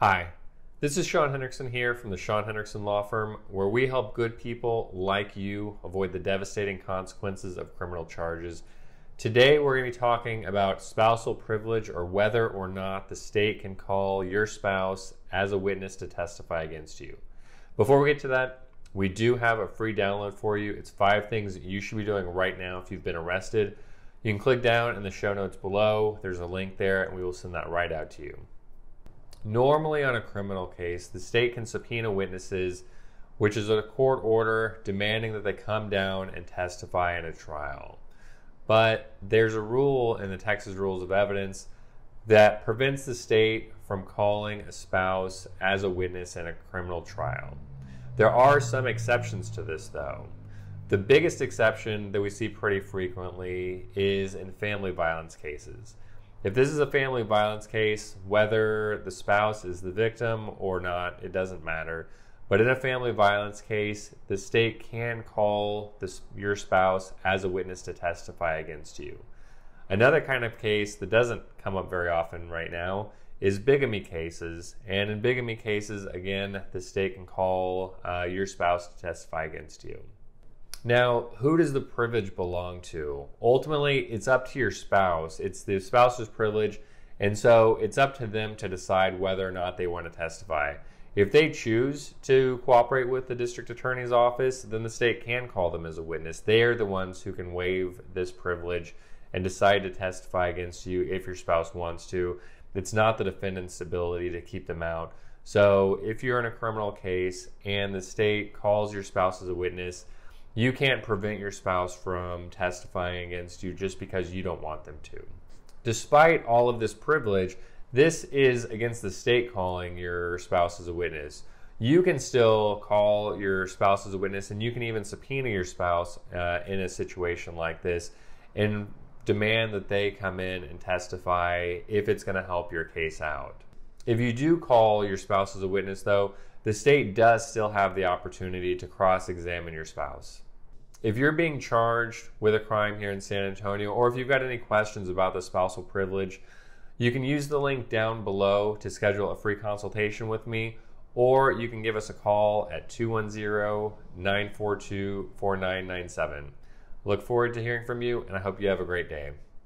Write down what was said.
Hi, this is Sean Henricksen here from the Sean Henricksen Law Firm, where we help good people like you avoid the devastating consequences of criminal charges. Today we're going to be talking about spousal privilege, or whether or not the state can call your spouse as a witness to testify against you. Before we get to that, we do have a free download for you. It's 5 things that you should be doing right now if you've been arrested. You can click down in the show notes below. There's a link there and we will send that right out to you. Normally on a criminal case, the state can subpoena witnesses, which is a court order demanding that they come down and testify in a trial. But there's a rule in the Texas Rules of Evidence that prevents the state from calling a spouse as a witness in a criminal trial. There are some exceptions to this, though. The biggest exception that we see pretty frequently is in family violence cases. If this is a family violence case, whether the spouse is the victim or not, it doesn't matter. But in a family violence case, the state can call your spouse as a witness to testify against you. Another kind of case that doesn't come up very often right now is bigamy cases. And in bigamy cases, again, the state can call your spouse to testify against you. Now, who does the privilege belong to? Ultimately, it's up to your spouse. It's the spouse's privilege, and so it's up to them to decide whether or not they want to testify. If they choose to cooperate with the district attorney's office, then the state can call them as a witness. They are the ones who can waive this privilege and decide to testify against you if your spouse wants to. It's not the defendant's ability to keep them out. So if you're in a criminal case and the state calls your spouse as a witness, you can't prevent your spouse from testifying against you just because you don't want them to. Despite all of this privilege, this is against the state calling your spouse as a witness. You can still call your spouse as a witness, and you can even subpoena your spouse in a situation like this and demand that they come in and testify if it's going to help your case out. If you do call your spouse as a witness, though, the state does still have the opportunity to cross-examine your spouse. If you're being charged with a crime here in San Antonio, or if you've got any questions about the spousal privilege, you can use the link down below to schedule a free consultation with me, or you can give us a call at 210-942-4997. Look forward to hearing from you, and I hope you have a great day.